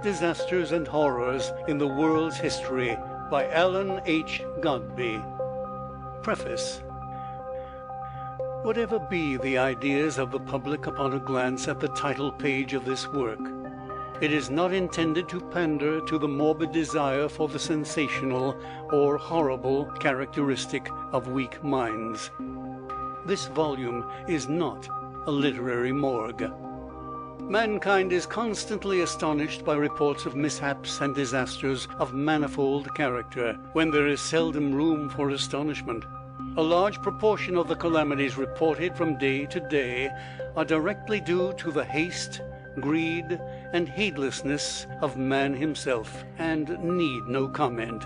Disasters and Horrors in the World's History by Alan H. Godbey. Preface. Whatever be the ideas of the public upon a glance at the title page of this work, it is not intended to pander to the morbid desire for the sensational or horrible characteristic of weak minds. This volume is not a literary morgue. Mankind is constantly astonished by reports of mishaps and disasters of manifold character, when there is seldom room for astonishment. A large proportion of the calamities reported from day to day are directly due to the haste, greed, and heedlessness of man himself, and need no comment.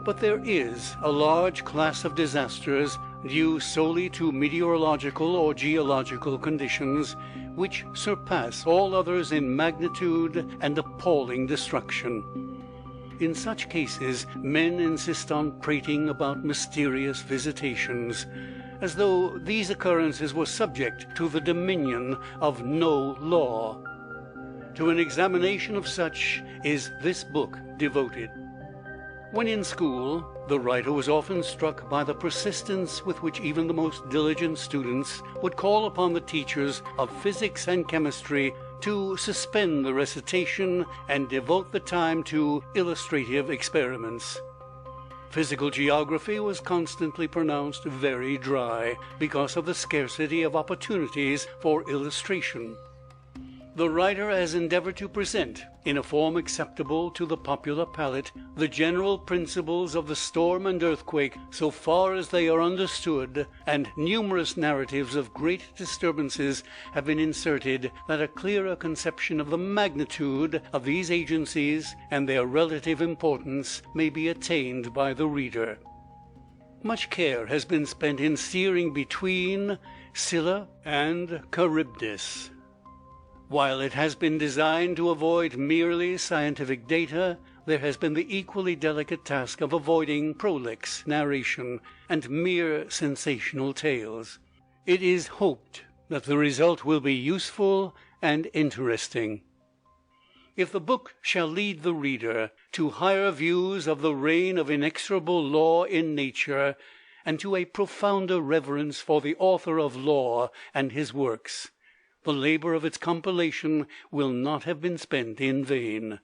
But there is a large class of disasters due solely to meteorological or geological conditions, which surpass all others in magnitude and appalling destruction. In such cases, men insist on prating about mysterious visitations, as though these occurrences were subject to the dominion of no law. To an examination of such is this book devoted. When in school, the writer was often struck by the persistence with which even the most diligent students would call upon the teachers of physics and chemistry to suspend the recitation and devote the time to illustrative experiments. Physical geography was constantly pronounced very dry because of the scarcity of opportunities for illustration. The writer has endeavored to present, in a form acceptable to the popular palate, the general principles of the storm and earthquake so far as they are understood, and numerous narratives of great disturbances have been inserted that a clearer conception of the magnitude of these agencies and their relative importance may be attained by the reader. Much care has been spent in steering between Scylla and Charybdis. While it has been designed to avoid merely scientific data, there has been the equally delicate task of avoiding prolix narration and mere sensational tales. It is hoped that the result will be useful and interesting. If the book shall lead the reader to higher views of the reign of inexorable law in nature, and to a profounder reverence for the author of law and his works, the labor of its compilation will not have been spent in vain.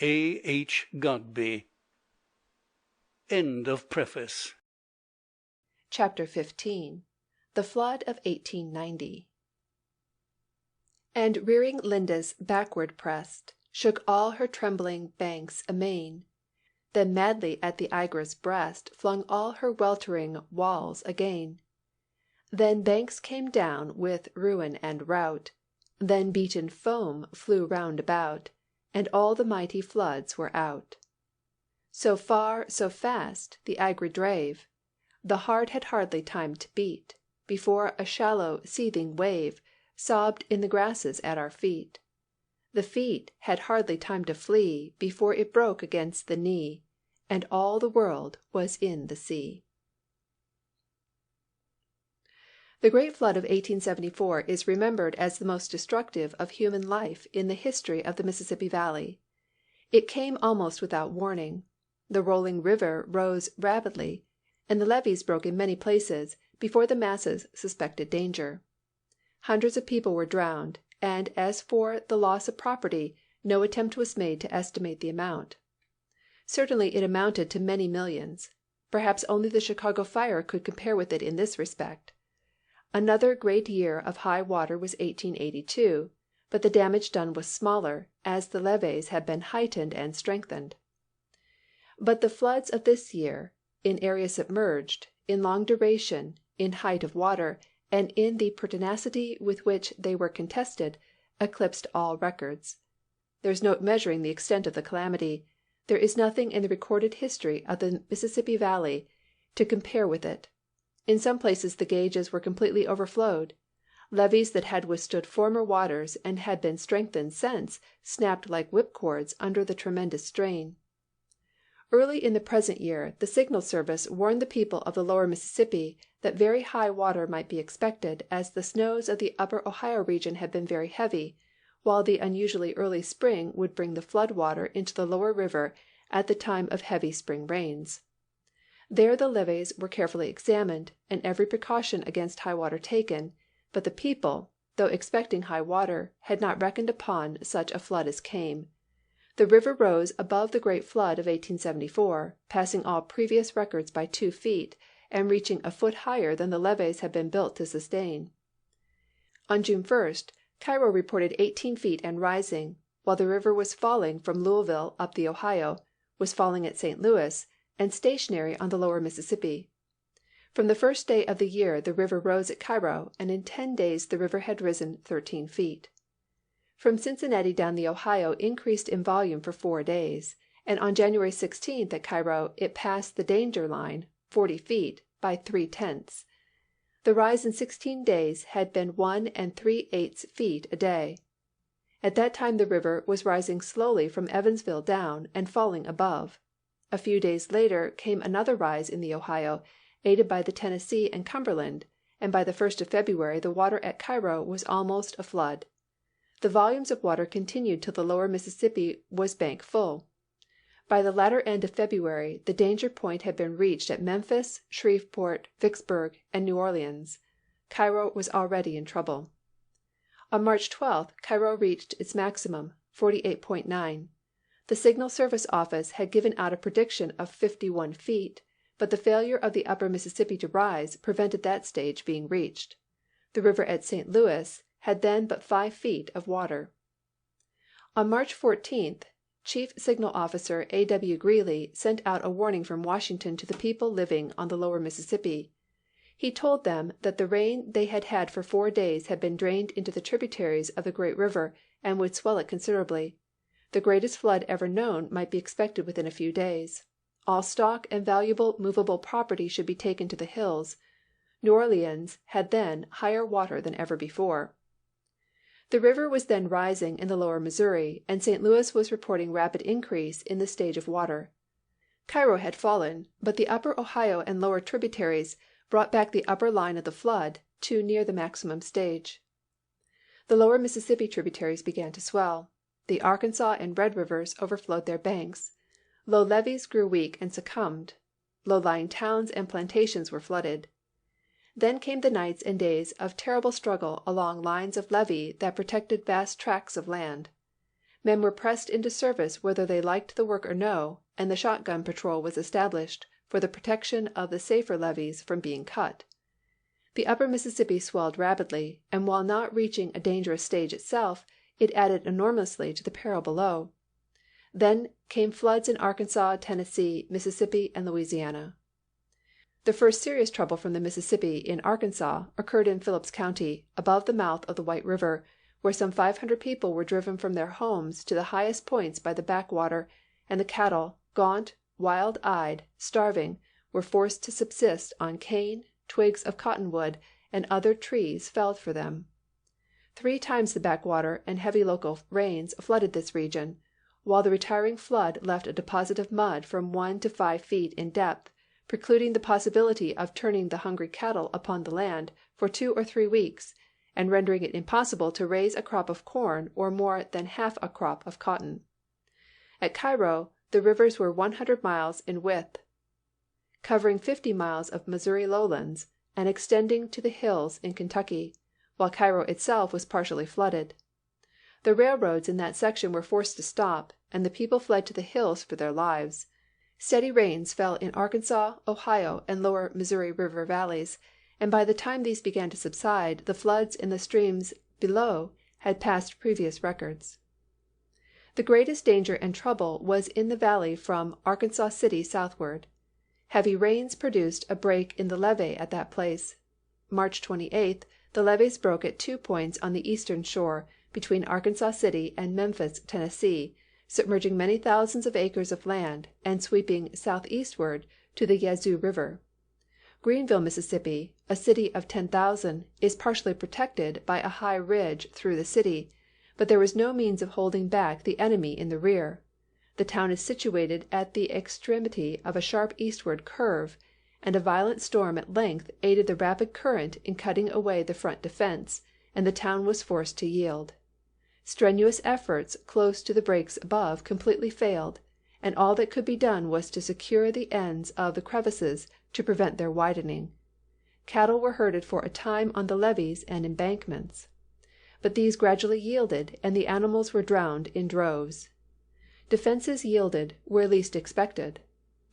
A. H. Godbey. End of preface. Chapter 15. The Flood of 1890. And rearing Lindis backward pressed, shook all her trembling banks amain, then madly at the Igra's breast flung all her weltering walls again. Then banks came down with ruin and rout, then beaten foam flew round about, and all the mighty floods were out. So far, so fast, the Igra drave, the heart had hardly time to beat, before a shallow seething wave sobbed in the grasses at our feet. The feet had hardly time to flee before it broke against the knee, and all the world was in the sea. The great flood of 1874 is remembered as the most destructive of human life in the history of the Mississippi Valley. It came almost without warning. The rolling river rose rapidly, and the levees broke in many places before the masses suspected danger. Hundreds of people were drowned, and as for the loss of property, no attempt was made to estimate the amount. Certainly it amounted to many millions. Perhaps only the Chicago fire could compare with it in this respect. Another great year of high water was 1882, but the damage done was smaller, as the levees had been heightened and strengthened. But the floods of this year, in area submerged, in long duration, in height of water, and in the pertinacity with which they were contested, eclipsed all records. There is no measuring the extent of the calamity. There is nothing in the recorded history of the Mississippi Valley to compare with it. In some places the gauges were completely overflowed. Levees that had withstood former waters and had been strengthened since snapped like whipcords under the tremendous strain. Early in the present year the Signal Service warned the people of the lower Mississippi that very high water might be expected, as the snows of the upper Ohio region had been very heavy, while the unusually early spring would bring the flood water into the lower river at the time of heavy spring rains. There the levees were carefully examined, and every precaution against high water taken, but the people, though expecting high water, had not reckoned upon such a flood as came. The river rose above the great flood of 1874, passing all previous records by 2 feet, and reaching a foot higher than the levees had been built to sustain. On June 1st, Cairo reported 18 feet and rising, while the river was falling from Louisville up the Ohio, was falling at St. Louis, and stationary on the lower Mississippi. From the first day of the year the river rose at Cairo, and in 10 days the river had risen 13 feet. From Cincinnati down the Ohio increased in volume for 4 days, and on January 16th at Cairo it passed the danger line, 40 feet, by 3/10. The rise in 16 days had been 1 3/8 feet a day. At that time the river was rising slowly from Evansville down, and falling above. A few days later came another rise in the Ohio, aided by the Tennessee and Cumberland, and by the 1st of February the water at Cairo was almost a flood. The volumes of water continued till the lower Mississippi was bank full. By the latter end of February the danger point had been reached at Memphis, Shreveport, Vicksburg, and New Orleans. Cairo was already in trouble. On March 12th Cairo reached its maximum, 48.9. The Signal Service Office had given out a prediction of 51 feet, but the failure of the upper Mississippi to rise prevented that stage being reached. The river at St. Louis had then but 5 feet of water. On March 14th, Chief Signal Officer A.W. Greeley sent out a warning from Washington to the people living on the lower Mississippi. He told them that the rain they had had for 4 days had been drained into the tributaries of the great river and would swell it considerably. The greatest flood ever known might be expected within a few days. All stock and valuable movable property should be taken to the hills. New Orleans had then higher water than ever before. The river was then rising in the lower Missouri, and St. Louis was reporting rapid increase in the stage of water. Cairo had fallen, but the upper Ohio and lower tributaries brought back the upper line of the flood to near the maximum stage. The lower Mississippi tributaries began to swell. The Arkansas and Red rivers overflowed their banks. Low levees grew weak and succumbed. Low-lying towns and plantations were flooded. Then came the nights and days of terrible struggle along lines of levee that protected vast tracts of land. Men were pressed into service whether they liked the work or no, and the shotgun patrol was established for the protection of the safer levees from being cut. The upper Mississippi swelled rapidly, and while not reaching a dangerous stage itself, it added enormously to the peril below. Then came floods in Arkansas, Tennessee, Mississippi, and Louisiana. The first serious trouble from the Mississippi in Arkansas occurred in Phillips County, above the mouth of the White River, where some 500 people were driven from their homes to the highest points by the backwater, and the cattle, gaunt, wild-eyed, starving, were forced to subsist on cane, twigs of cottonwood, and other trees felled for them. 3 times the backwater and heavy local rains flooded this region, while the retiring flood left a deposit of mud from 1 to 5 feet in depth, precluding the possibility of turning the hungry cattle upon the land for 2 or 3 weeks, and rendering it impossible to raise a crop of corn or more than half a crop of cotton. At Cairo, the rivers were 100 miles in width, covering 50 miles of Missouri lowlands, and extending to the hills in Kentucky, while Cairo itself was partially flooded. The railroads in that section were forced to stop, and the people fled to the hills for their lives. Steady rains fell in Arkansas, Ohio, and lower Missouri River valleys, and by the time these began to subside, the floods in the streams below had passed previous records. The greatest danger and trouble was in the valley from Arkansas City southward. Heavy rains produced a break in the levee at that place. March 28th, the levees broke at 2 points on the eastern shore, between Arkansas City and Memphis, Tennessee, submerging many thousands of acres of land, and sweeping southeastward to the Yazoo River. Greenville, Mississippi, a city of 10,000, is partially protected by a high ridge through the city, but there was no means of holding back the enemy in the rear. The town is situated at the extremity of a sharp eastward curve, and a violent storm at length aided the rapid current in cutting away the front defense, and the town was forced to yield. Strenuous efforts close to the breaks above completely failed, and all that could be done was to secure the ends of the crevices to prevent their widening. Cattle were herded for a time on the levees and embankments, but these gradually yielded, and the animals were drowned in droves. Defenses yielded where least expected.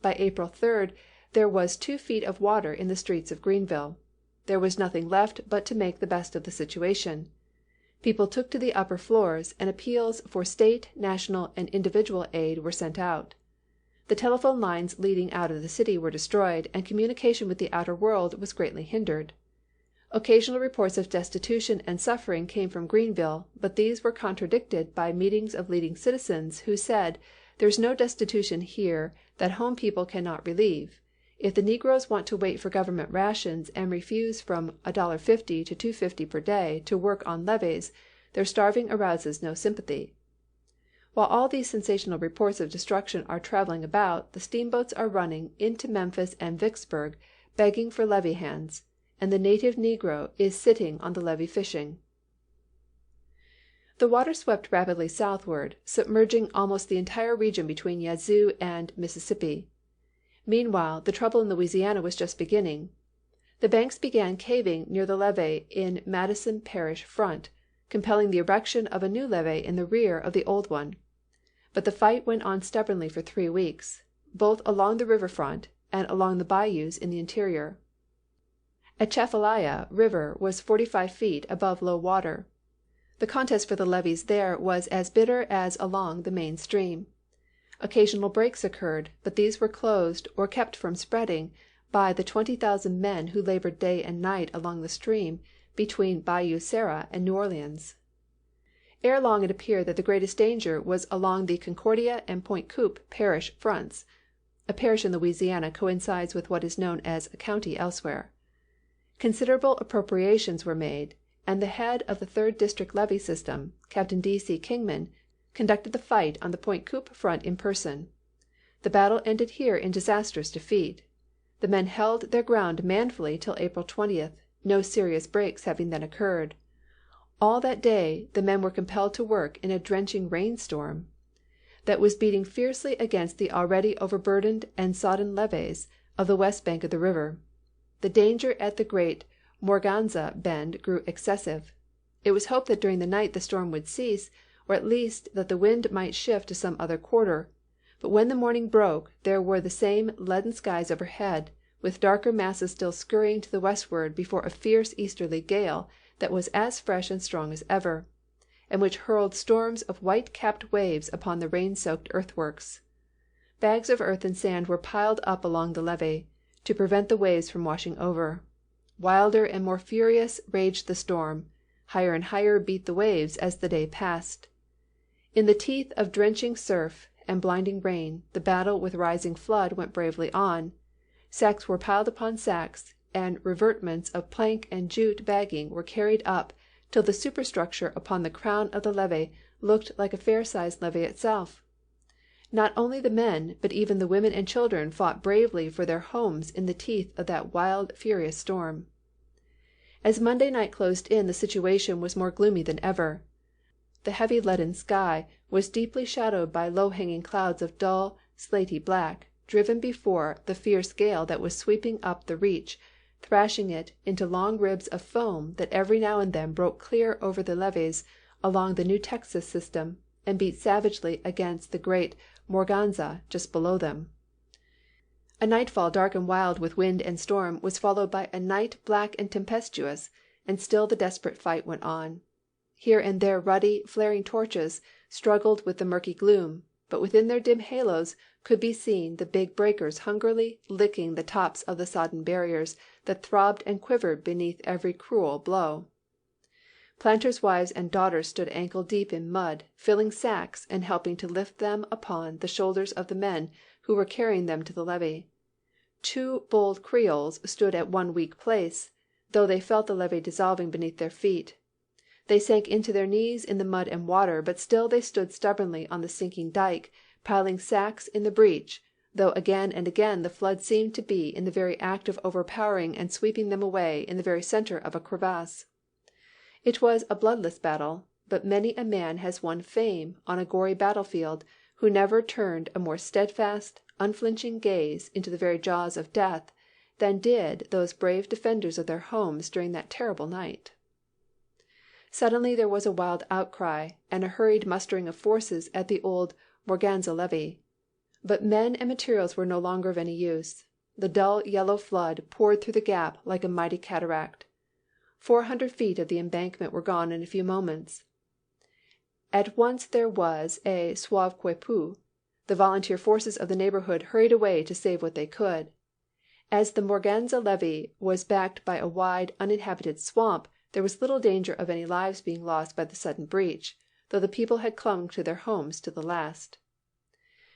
By April 3d there was 2 feet of water in the streets of Greenville. There was nothing left but to make the best of the situation. People took to the upper floors, and appeals for state, national, and individual aid were sent out. The telephone lines leading out of the city were destroyed, and communication with the outer world was greatly hindered. Occasional reports of destitution and suffering came from Greenville, but these were contradicted by meetings of leading citizens, who said, "There is no destitution here that home people cannot relieve. If the negroes want to wait for government rations and refuse from $1.50 to $2.50 per day to work on levees, their starving arouses no sympathy." While all these sensational reports of destruction are traveling about, the steamboats are running into Memphis and Vicksburg begging for levee hands, and the native negro is sitting on the levee fishing. The water swept rapidly southward, submerging almost the entire region between Yazoo and Mississippi. Meanwhile, the trouble in Louisiana was just beginning. The banks began caving near the levee in Madison Parish front, compelling the erection of a new levee in the rear of the old one. But the fight went on stubbornly for 3 weeks, both along the river front and along the bayous in the interior. Atchafalaya River was 45 feet above low water. The contest for the levees there was as bitter as along the main stream. Occasional breaks occurred, but these were closed, or kept from spreading, by the 20,000 men who labored day and night along the stream between Bayou Sara and New Orleans. Ere long it appeared that the greatest danger was along the Concordia and Point Coupe parish fronts. A parish in Louisiana coincides with what is known as a county elsewhere. Considerable appropriations were made, and the head of the 3rd District levee system, Captain D.C. Kingman, conducted the fight on the Point Coupe front in person. The battle ended here in disastrous defeat. The men held their ground manfully till April 20th, no serious breaks having then occurred. All that day the men were compelled to work in a drenching rainstorm that was beating fiercely against the already overburdened and sodden levees of the west bank of the river. The danger at the great Morganza bend grew excessive. It was hoped that during the night the storm would cease, or at least that the wind might shift to some other quarter. But when the morning broke, there were the same leaden skies overhead, with darker masses still scurrying to the westward before a fierce easterly gale that was as fresh and strong as ever, and which hurled storms of white-capped waves upon the rain-soaked earthworks. Bags of earth and sand were piled up along the levee, to prevent the waves from washing over. Wilder and more furious raged the storm. Higher and higher beat the waves as the day passed. In the teeth of drenching surf and blinding rain, the battle with rising flood went bravely on. Sacks were piled upon sacks, and revetments of plank and jute bagging were carried up till the superstructure upon the crown of the levee looked like a fair-sized levee itself. Not only the men, but even the women and children fought bravely for their homes in the teeth of that wild, furious storm. As Monday night closed in, the situation was more gloomy than ever. The heavy leaden sky was deeply shadowed by low-hanging clouds of dull, slaty black, driven before the fierce gale that was sweeping up the reach, thrashing it into long ribs of foam that every now and then broke clear over the levees along the New Texas system, and beat savagely against the great Morganza just below them. A nightfall dark and wild with wind and storm was followed by a night black and tempestuous, and still the desperate fight went on. Here and there ruddy, flaring torches struggled with the murky gloom, but within their dim halos could be seen the big breakers hungrily licking the tops of the sodden barriers that throbbed and quivered beneath every cruel blow. Planters' wives and daughters stood ankle-deep in mud, filling sacks and helping to lift them upon the shoulders of the men who were carrying them to the levee. 2 bold Creoles stood at one weak place, though they felt the levee dissolving beneath their feet. They sank into their knees in the mud and water, but still they stood stubbornly on the sinking dike, piling sacks in the breach, though again and again the flood seemed to be in the very act of overpowering and sweeping them away in the very center of a crevasse. It was a bloodless battle, but many a man has won fame on a gory battlefield who never turned a more steadfast, unflinching gaze into the very jaws of death than did those brave defenders of their homes during that terrible night. Suddenly there was a wild outcry and a hurried mustering of forces at the old Morganza levee. But men and materials were no longer of any use. The dull yellow flood poured through the gap like a mighty cataract. 400 feet of the embankment were gone in a few moments. At once there was a sauve-qui-peut. The volunteer forces of the neighborhood hurried away to save what they could. As the Morganza levee was backed by a wide, uninhabited swamp, there was little danger of any lives being lost by the sudden breach, though the people had clung to their homes to the last.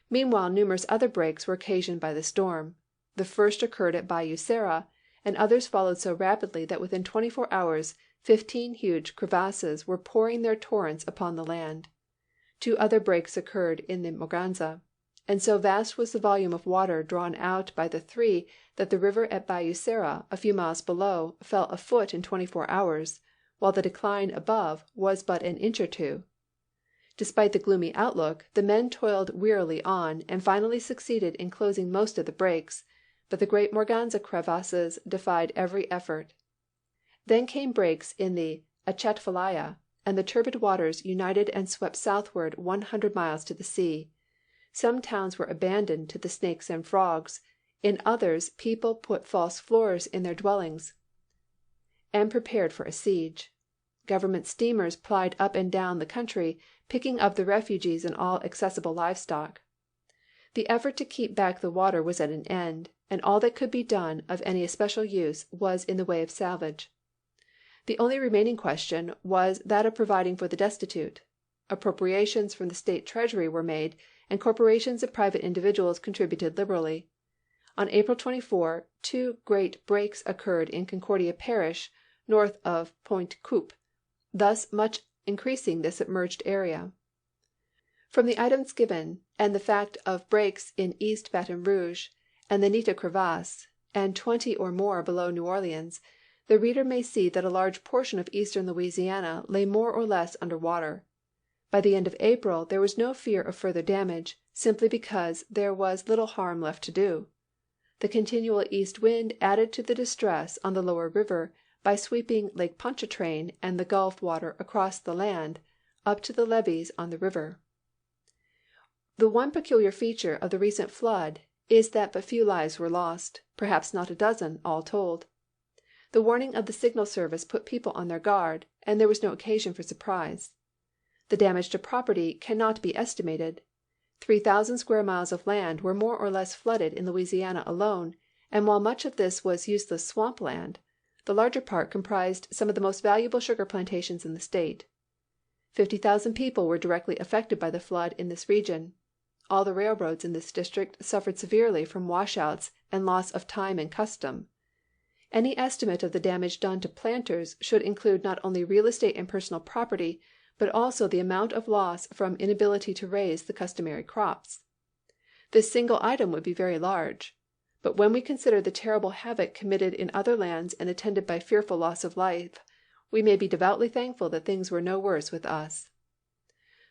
Meanwhile numerous other breaks were occasioned by the storm. The first occurred at Bayou Sara, and others followed so rapidly that within 24 hours 15 huge crevasses were pouring their torrents upon the land. 2 other breaks occurred in the Morganza, and so vast was the volume of water drawn out by the 3 that the river at Bayou Sara, a few miles below, fell a foot in 24 hours, while the decline above was but an inch or two. Despite the gloomy outlook, the men toiled wearily on, and finally succeeded in closing most of the breaks, but the great Morganza crevasses defied every effort. Then came breaks in the Atchafalaya, and the turbid waters united and swept southward 100 miles to the sea. Some towns were abandoned to the snakes and frogs. In others people put false floors in their dwellings and prepared for a siege. Government steamers plied up and down the country, picking up the refugees and all accessible livestock. The effort to keep back the water was at an end, and all that could be done of any especial use was in the way of salvage. The only remaining question was that of providing for the destitute. Appropriations from the state treasury were made, and corporations and private individuals contributed liberally. On April 24, 2 great breaks occurred in Concordia Parish, north of Point Coupe, thus much increasing the submerged area. From the items given, and the fact of breaks in East Baton Rouge and the Nita crevasse, and 20 or more below New Orleans, the reader may see that a large portion of eastern Louisiana lay more or less under water. By the end of April there was no fear of further damage, simply because there was little harm left to do. The continual east wind added to the distress on the lower river by sweeping Lake Pontchartrain and the Gulf water across the land up to the levees on the river. The one peculiar feature of the recent flood is that but few lives were lost, perhaps not a dozen, all told. The warning of the signal service put people on their guard, and there was no occasion for surprise. The damage to property cannot be estimated. 3,000 square miles of land were more or less flooded in Louisiana alone, and while much of this was useless swamp land, the larger part comprised some of the most valuable sugar plantations in the state. 50,000 people were directly affected by the flood in this region. All the railroads in this district suffered severely from washouts and loss of time and custom. Any estimate of the damage done to planters should include not only real estate and personal property, but also the amount of loss from inability to raise the customary crops. This single item would be very large. But when we consider the terrible havoc committed in other lands and attended by fearful loss of life, we may be devoutly thankful that things were no worse with us.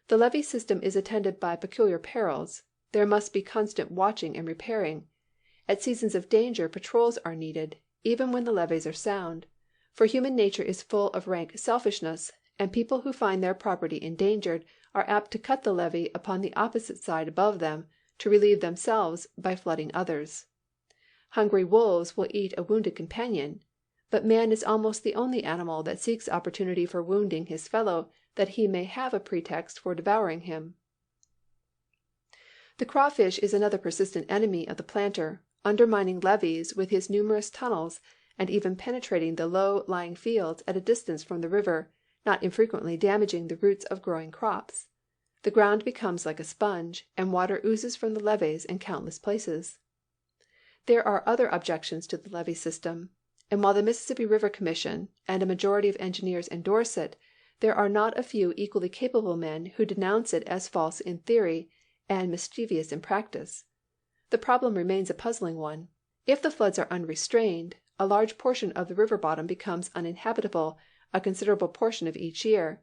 The levee system is attended by peculiar perils. There must be constant watching and repairing. At seasons of danger patrols are needed, even when the levees are sound, for human nature is full of rank selfishness, and people who find their property endangered are apt to cut the levee upon the opposite side above them to relieve themselves by flooding others. Hungry wolves will eat a wounded companion, but man is almost the only animal that seeks opportunity for wounding his fellow that he may have a pretext for devouring him. The crawfish is another persistent enemy of the planter, undermining levees with his numerous tunnels, and even penetrating the low-lying fields at a distance from the river, not infrequently damaging the roots of growing crops. The ground becomes like a sponge, and water oozes from the levees in countless places. There are other objections to the levee system, and while the Mississippi River Commission and a majority of engineers endorse it, there are not a few equally capable men who denounce it as false in theory and mischievous in practice. The problem remains a puzzling one. If the floods are unrestrained, a large portion of the river bottom becomes uninhabitable a considerable portion of each year.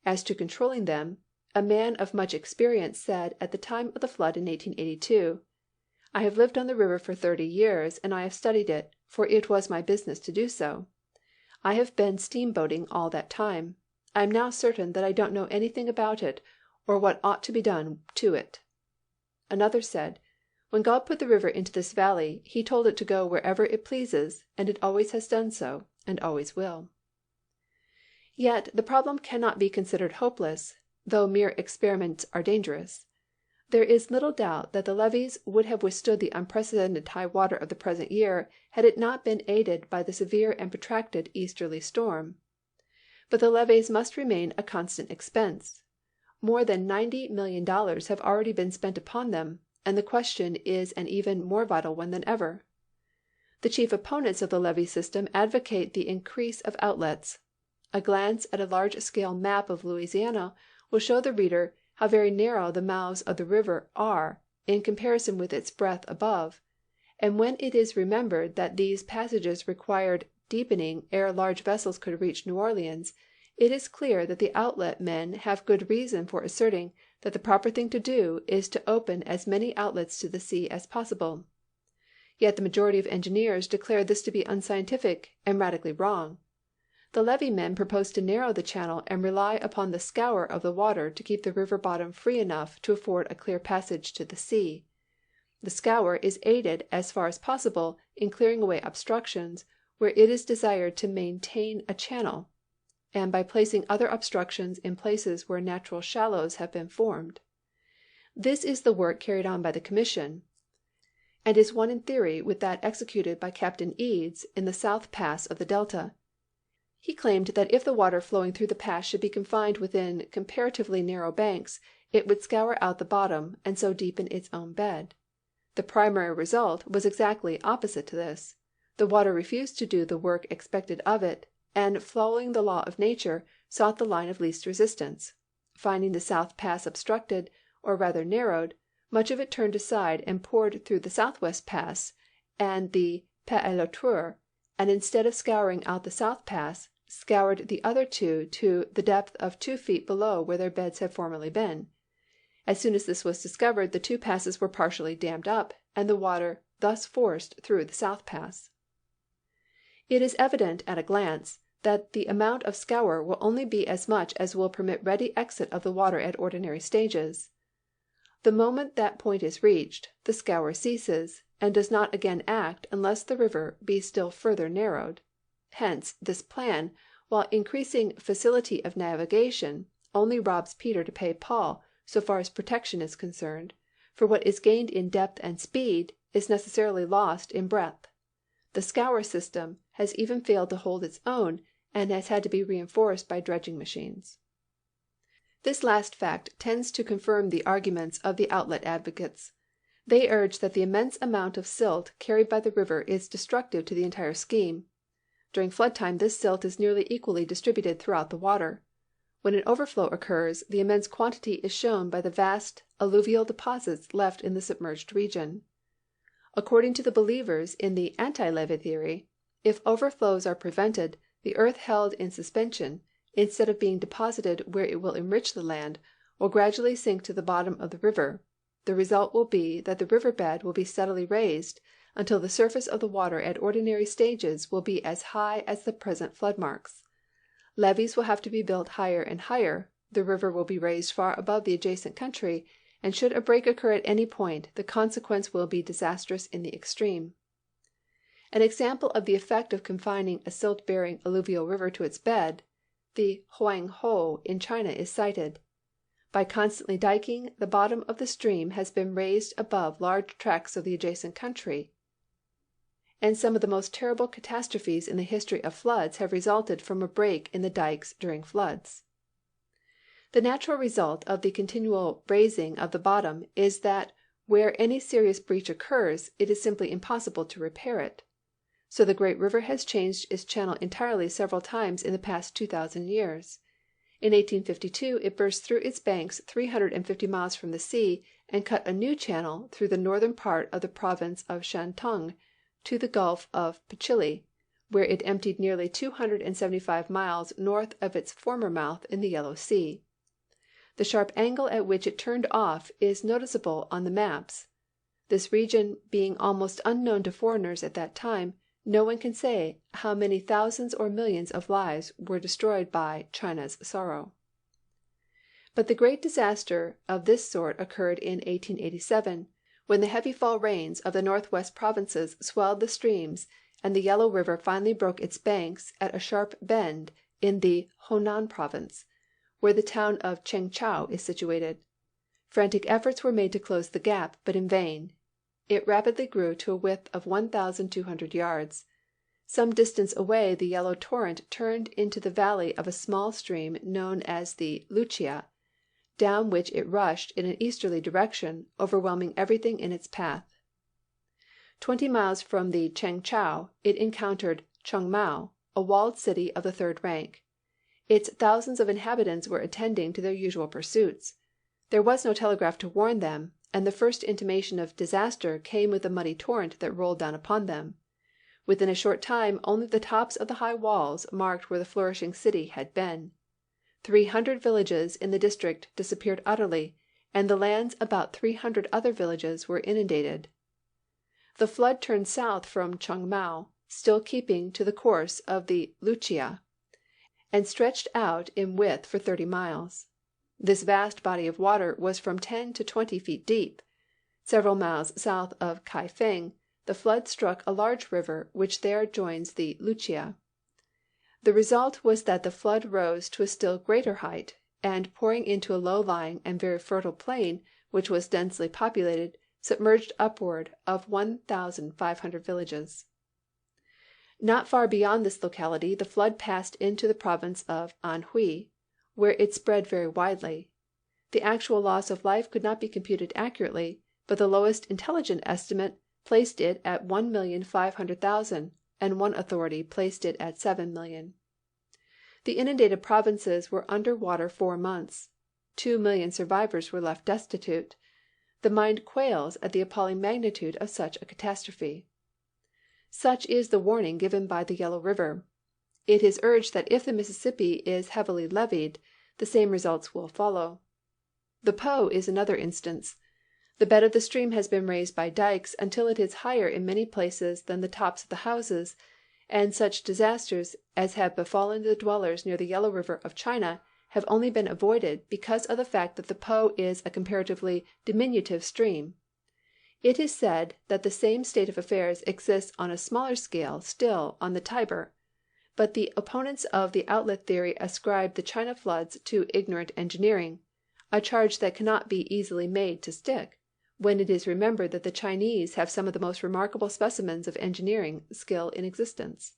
As to controlling them, a man of much experience said at the time of the flood in 1882, "I have lived on the river for 30 years, and I have studied it, for it was my business to do so. I have been steamboating all that time. I am now certain that I don't know anything about it or what ought to be done to it." Another said, "When God put the river into this valley, He told it to go wherever it pleases, and it always has done so, and always will." Yet the problem cannot be considered hopeless, though mere experiments are dangerous. There is little doubt that the levees would have withstood the unprecedented high water of the present year had it not been aided by the severe and protracted easterly storm. But the levees must remain a constant expense. More than $90,000,000 have already been spent upon them, and the question is an even more vital one than ever. The chief opponents of the levee system advocate the increase of outlets. A glance at a large scale map of Louisiana will show the reader how very narrow the mouths of the river are in comparison with its breadth above, and when it is remembered that these passages required deepening ere large vessels could reach New Orleans, it is clear that the outlet men have good reason for asserting that the proper thing to do is to open as many outlets to the sea as possible. Yet the majority of engineers declare this to be unscientific and radically wrong. The levee men propose to narrow the channel and rely upon the scour of the water to keep the river bottom free enough to afford a clear passage to the sea. The scour is aided as far as possible in clearing away obstructions where it is desired to maintain a channel, and by placing other obstructions in places where natural shallows have been formed. This is the work carried on by the Commission, and is one in theory with that executed by Captain Eads in the South Pass of the Delta. He claimed that if the water flowing through the pass should be confined within comparatively narrow banks, it would scour out the bottom and so deepen its own bed. The primary result was exactly opposite to this. The water refused to do the work expected of it, and following the law of nature, sought the line of least resistance. Finding the South Pass obstructed, or rather narrowed, much of it turned aside and poured through the Southwest Pass and the Pas à l'Outre, and instead of scouring out the South Pass, scoured the other two to the depth of 2 feet below where their beds had formerly been. As soon as this was discovered, the two passes were partially dammed up, and the water thus forced through the South Pass. It is evident at a glance that the amount of scour will only be as much as will permit ready exit of the water at ordinary stages. The moment that point is reached, the scour ceases, and does not again act unless the river be still further narrowed. Hence, this plan, while increasing facility of navigation, only robs Peter to pay Paul so far as protection is concerned, for what is gained in depth and speed is necessarily lost in breadth. The scour system has even failed to hold its own, and has had to be reinforced by dredging machines. This last fact tends to confirm the arguments of the outlet advocates. They urge that the immense amount of silt carried by the river is destructive to the entire scheme. During flood time this silt is nearly equally distributed throughout the water. When an overflow occurs, the immense quantity is shown by the vast alluvial deposits left in the submerged region. According to the believers in the anti-levee theory, if overflows are prevented, the earth held in suspension, instead of being deposited where it will enrich the land, will gradually sink to the bottom of the river. The result will be that the river bed will be steadily raised until the surface of the water at ordinary stages will be as high as the present flood marks. Levees will have to be built higher and higher, the river will be raised far above the adjacent country, and should a break occur at any point, the consequence will be disastrous in the extreme. An example of the effect of confining a silt-bearing alluvial river to its bed, the Hoang Ho in China is cited. By constantly diking, the bottom of the stream has been raised above large tracts of the adjacent country, and some of the most terrible catastrophes in the history of floods have resulted from a break in the dikes during floods. The natural result of the continual raising of the bottom is that where any serious breach occurs, it is simply impossible to repair it. So the great river has changed its channel entirely several times in the past 2,000 years. In 1852 it burst through its banks 350 miles from the sea, and cut a new channel through the northern part of the province of Shantung to the Gulf of Pachili, where it emptied nearly 275 miles north of its former mouth in the Yellow Sea. The sharp angle at which it turned off is noticeable on the maps. This region being almost unknown to foreigners at that time, no one can say how many thousands or millions of lives were destroyed by "China's sorrow." But the great disaster of this sort occurred in 1887, when the heavy fall rains of the northwest provinces swelled the streams and the Yellow River finally broke its banks at a sharp bend in the Honan province, where the town of Chengchao is situated. Frantic efforts were made to close the gap, but in vain. It rapidly grew to a width of 1,200 yards. Some distance away the yellow torrent turned into the valley of a small stream known as the Luchia, down which it rushed in an easterly direction, overwhelming everything in its path. 20 miles from the Chengchao it encountered Chungmao, a walled city of the third rank. Its thousands of inhabitants were attending to their usual pursuits. There was no telegraph to warn them, and the first intimation of disaster came with the muddy torrent that rolled down upon them. Within a short time only the tops of the high walls marked where the flourishing city had been. 300 villages in the district disappeared utterly, and the lands about 300 other villages were inundated. The flood turned south from Chungmao, still keeping to the course of the Luchia, and stretched out in width for 30 miles. This vast body of water was from 10 to 20 feet deep. Several miles south of Kaifeng, the flood struck a large river which there joins the Luchia. The result was that the flood rose to a still greater height, and pouring into a low-lying and very fertile plain, which was densely populated, submerged upward of 1,500 villages. Not far beyond this locality the flood passed into the province of Anhui, where it spread very widely. The actual loss of life could not be computed accurately, but the lowest intelligent estimate placed it at 1,500,000, and one authority placed it at 7,000,000. The inundated provinces were under water 4 months. 2,000,000 survivors were left destitute. The mind quails at the appalling magnitude of such a catastrophe. Such is the warning given by the Yellow River. It is urged that if the Mississippi is heavily leveed, the same results will follow. The Po is another instance. The bed of the stream has been raised by dikes until it is higher in many places than the tops of the houses, and such disasters as have befallen the dwellers near the Yellow River of China have only been avoided because of the fact that the Po is a comparatively diminutive stream. It is said that the same state of affairs exists on a smaller scale still on the Tiber, but the opponents of the outlet theory ascribe the China floods to ignorant engineering, a charge that cannot be easily made to stick, when it is remembered that the Chinese have some of the most remarkable specimens of engineering skill in existence.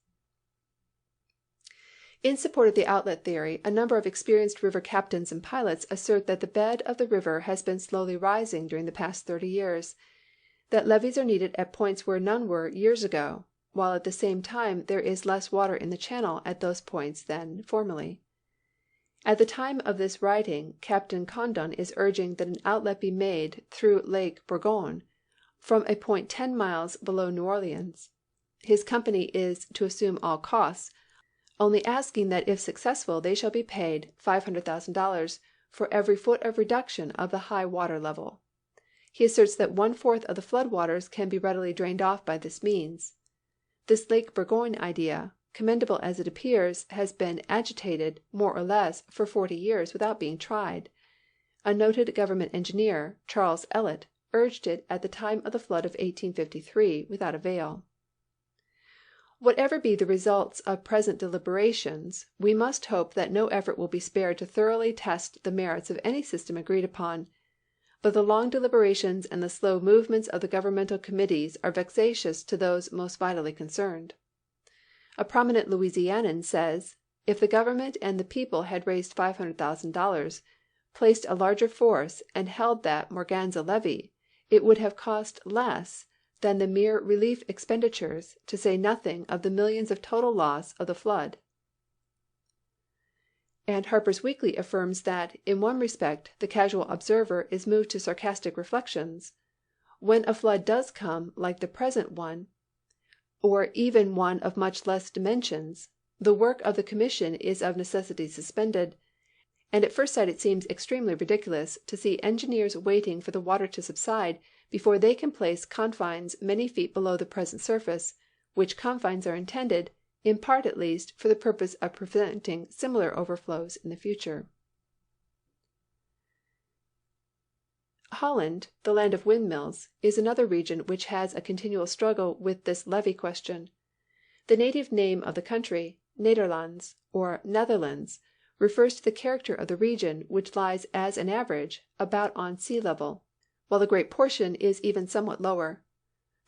In support of the outlet theory, a number of experienced river captains and pilots assert that the bed of the river has been slowly rising during the past 30 years, that levees are needed at points where none were years ago, while at the same time there is less water in the channel at those points than formerly. At the time of this writing, Captain Condon is urging that an outlet be made through Lake Borgne, from a point 10 miles below New Orleans. His company is to assume all costs, only asking that if successful they shall be paid $500,000 for every foot of reduction of the high water level. He asserts that 1/4 of the flood waters can be readily drained off by this means. This Lake Borgne idea, commendable as it appears, has been agitated, more or less, for 40 years without being tried. A noted government engineer, Charles Ellet, urged it at the time of the flood of 1853 without avail. Whatever be the results of present deliberations, we must hope that no effort will be spared to thoroughly test the merits of any system agreed upon. But the long deliberations and the slow movements of the governmental committees are vexatious to those most vitally concerned. A prominent Louisianian says, if the government and the people had raised $500,000, placed a larger force, and held that Morganza levee, it would have cost less than the mere relief expenditures, to say nothing of the millions of total loss of the flood. And Harper's Weekly affirms that, in one respect, the casual observer is moved to sarcastic reflections. When a flood does come, like the present one, or even one of much less dimensions, the work of the Commission is of necessity suspended, and at first sight it seems extremely ridiculous to see engineers waiting for the water to subside before they can place confines many feet below the present surface, which confines are intended, in part at least, for the purpose of preventing similar overflows in the future. Holland, the land of windmills, is another region which has a continual struggle with this levee question. The native name of the country, Nederlands, or Netherlands, refers to the character of the region, which lies as an average about on sea level, while a great portion is even somewhat lower.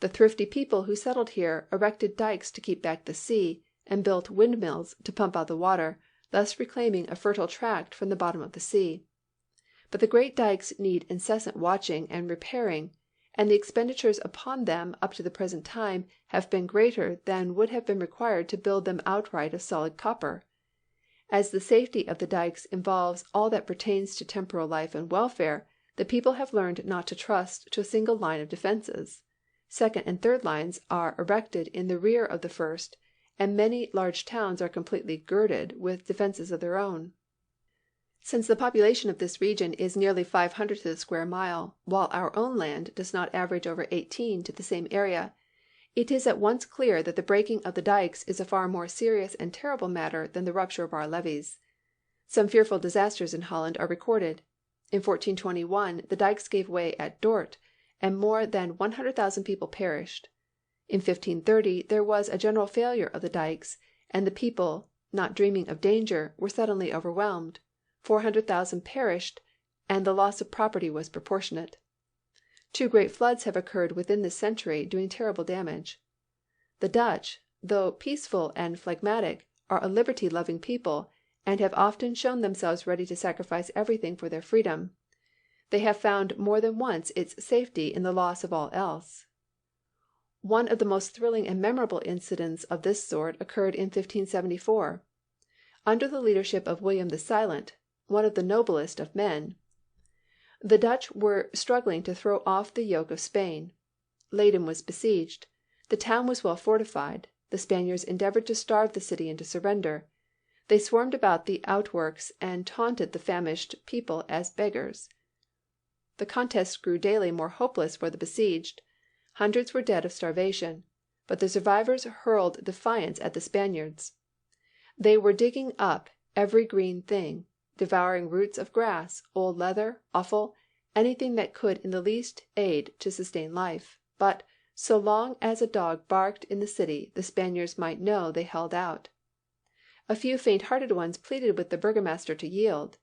The thrifty people who settled here erected dikes to keep back the sea, and built windmills to pump out the water, thus reclaiming a fertile tract from the bottom of the sea. But the great dikes need incessant watching and repairing, and the expenditures upon them up to the present time have been greater than would have been required to build them outright of solid copper. As the safety of the dikes involves all that pertains to temporal life and welfare, the people have learned not to trust to a single line of defenses. Second and third lines are erected in the rear of the first, and many large towns are completely girded with defenses of their own. Since the population of this region is nearly 500 to the square mile, while our own land does not average over 18 to the same area, it is at once clear that the breaking of the dikes is a far more serious and terrible matter than the rupture of our levees. Some fearful disasters in Holland are recorded. In 1421 the dikes gave way at Dort, and more than 100,000 people perished. In 1530 there was a general failure of the dikes, and the people, not dreaming of danger, were suddenly overwhelmed. 400,000 perished, and the loss of property was proportionate. 2 great floods have occurred within this century, doing terrible damage. The Dutch, though peaceful and phlegmatic, are a liberty-loving people, and have often shown themselves ready to sacrifice everything for their freedom. They have found more than once its safety in the loss of all else. One of the most thrilling and memorable incidents of this sort occurred in 1574. Under the leadership of William the Silent, one of the noblest of men, the Dutch were struggling to throw off the yoke of Spain. Leyden was besieged. The town was well fortified. The Spaniards endeavored to starve the city into surrender. They swarmed about the outworks and taunted the famished people as beggars. The contest grew daily more hopeless for the besieged. Hundreds were dead of starvation, but the survivors hurled defiance at the Spaniards. They were digging up every green thing, devouring roots of grass, old leather, offal, anything that could in the least aid to sustain life. But, so long as a dog barked in the city, the Spaniards might know they held out. A few faint-hearted ones pleaded with the burgomaster to yield.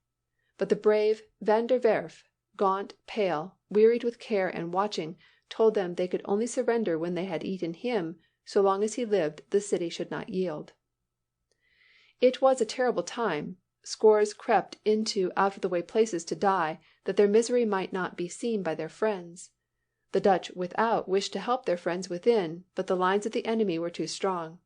But the brave Van der Werf, gaunt, pale, wearied with care and watching, told them they could only surrender when they had eaten him. So long as he lived, the city should not yield. It was a terrible time. Scores crept into out-of-the-way places to die, that their misery might not be seen by their friends. The Dutch without wished to help their friends within, but the lines of the enemy were too strong.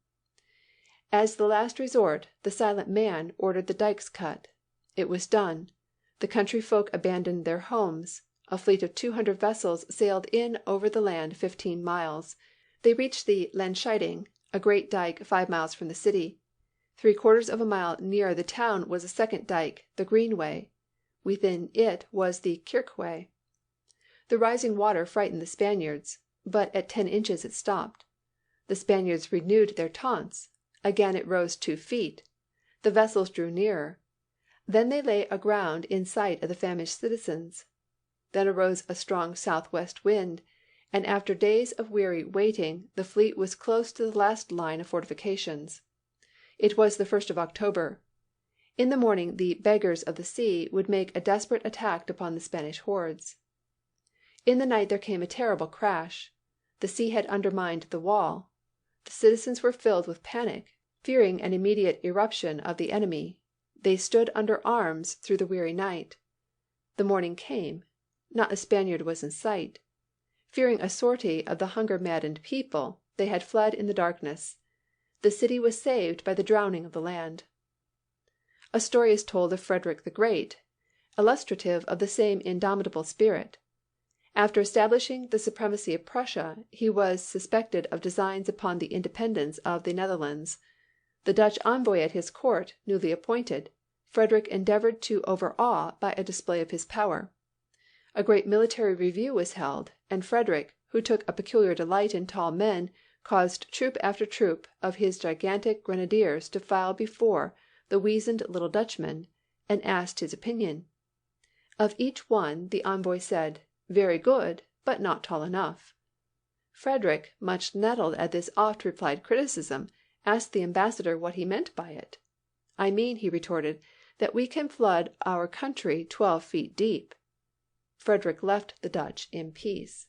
As the last resort, the silent man ordered the dikes cut. It was done. The country folk abandoned their homes. A fleet of 200 vessels sailed in over the land 15 miles. They reached the Landscheiding, a great dike 5 miles from the city. 3/4 of a mile nearer the town was a second dike, the Greenway. Within it was the Kirkway. The rising water frightened the Spaniards, but at 10 inches it stopped. The Spaniards renewed their taunts. Again it rose 2 feet. The vessels drew nearer. Then they lay aground in sight of the famished citizens. Then arose a strong southwest wind, and after days of weary waiting, the fleet was close to the last line of fortifications. It was the 1st of October. In the morning the "beggars of the sea" would make a desperate attack upon the Spanish hordes. In the night there came a terrible crash. The sea had undermined the wall. The citizens were filled with panic, fearing an immediate irruption of the enemy. They stood under arms through the weary night. The morning came. Not a Spaniard was in sight. Fearing a sortie of the hunger-maddened people, they had fled in the darkness. The city was saved by the drowning of the land. A story is told of Frederick the Great, illustrative of the same indomitable spirit. After establishing the supremacy of Prussia, he was suspected of designs upon the independence of the Netherlands. The Dutch envoy at his court, newly appointed, Frederick endeavored to overawe by a display of his power. A great military review was held, and Frederick, who took a peculiar delight in tall men, caused troop after troop of his gigantic grenadiers to file before the weazened little Dutchman, and asked his opinion. Of each one the envoy said, "Very good, but not tall enough." Frederick, much nettled at this oft replied criticism, asked the ambassador what he meant by it. "I mean," he retorted, "that we can flood our country 12 feet deep." Frederick left the Dutch in peace.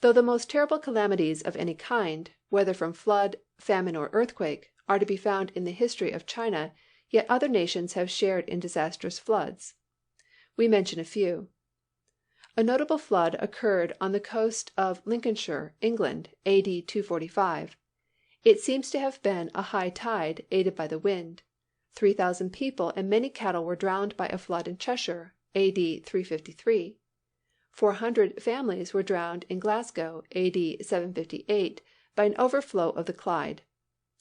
Though the most terrible calamities of any kind, whether from flood, famine, or earthquake, are to be found in the history of China, yet other nations have shared in disastrous floods. We mention a few. A notable flood occurred on the coast of Lincolnshire, England, A.D. 245. It seems to have been a high tide, aided by the wind. 3,000 people and many cattle were drowned by a flood in Cheshire, A.D. 353. 400 families were drowned in Glasgow, A.D. 758, by an overflow of the Clyde.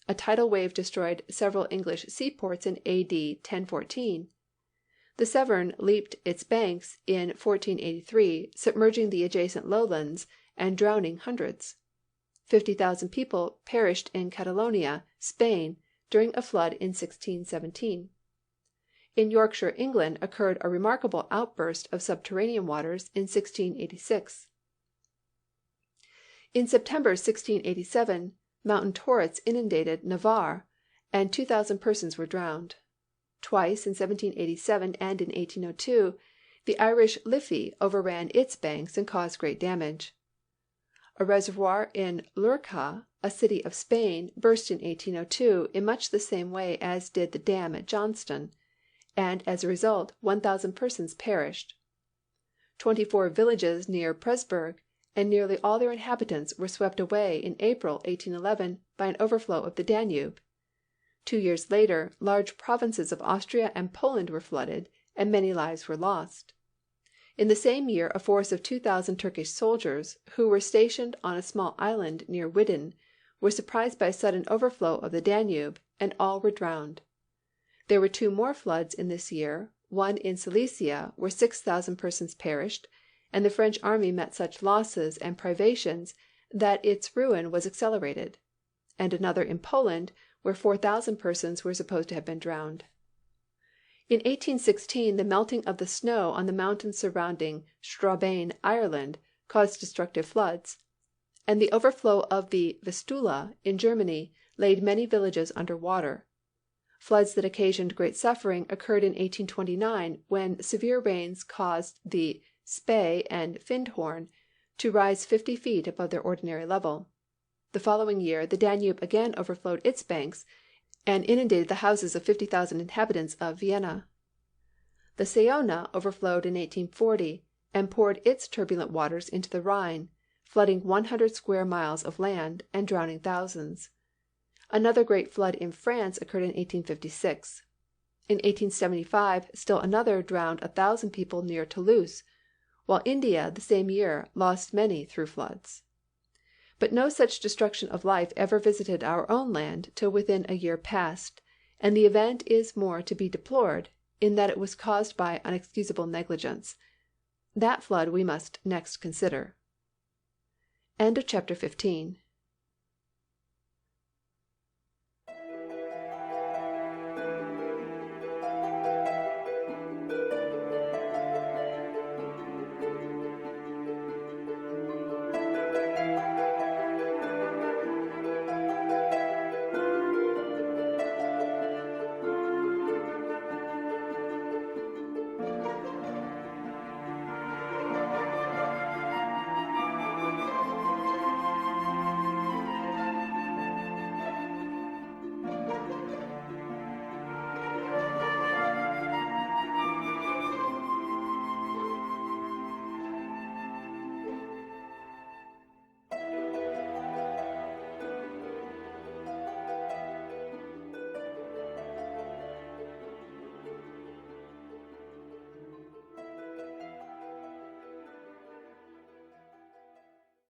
A tidal wave destroyed several English seaports in A.D. 1014. The Severn leaped its banks in 1483, submerging the adjacent lowlands and drowning hundreds. 50,000 people perished in Catalonia, Spain, during a flood in 1617. In Yorkshire, England, occurred a remarkable outburst of subterranean waters in 1686. In September 1687, mountain torrents inundated Navarre, and 2,000 persons were drowned. Twice, in 1787 and in 1802, the Irish Liffey overran its banks and caused great damage. A reservoir in Lurca, a city of Spain, burst in 1802 in much the same way as did the dam at Johnston, and as a result 1,000 persons perished. 24 villages near Presburg and nearly all their inhabitants were swept away in April, 1811, by an overflow of the Danube. 2 years later, large provinces of Austria and Poland were flooded, and many lives were lost. In the same year a force of 2,000 Turkish soldiers, who were stationed on a small island near Widin, were surprised by a sudden overflow of the Danube, and all were drowned. There were 2 more floods in this year, one in Silesia, where 6,000 persons perished, and the French army met such losses and privations that its ruin was accelerated, and another in Poland, where 4,000 persons were supposed to have been drowned. In 1816 the melting of the snow on the mountains surrounding Strabane, Ireland, caused destructive floods, and the overflow of the Vistula in Germany laid many villages under water. Floods that occasioned great suffering occurred in 1829, when severe rains caused the Spey and Findhorn to rise 50 feet above their ordinary level. The following year the Danube again overflowed its banks and inundated the houses of 50,000 inhabitants of Vienna. The Saona overflowed in 1840 and poured its turbulent waters into the Rhine, flooding 100 square miles of land and drowning thousands. Another great flood in France occurred in 1856. In 1875 still another drowned 1,000 people near Toulouse, while India the same year lost many through floods. But no such destruction of life ever visited our own land till within a year past, and the event is more to be deplored, in that it was caused by unexcusable negligence. That flood we must next consider. Chapter 16.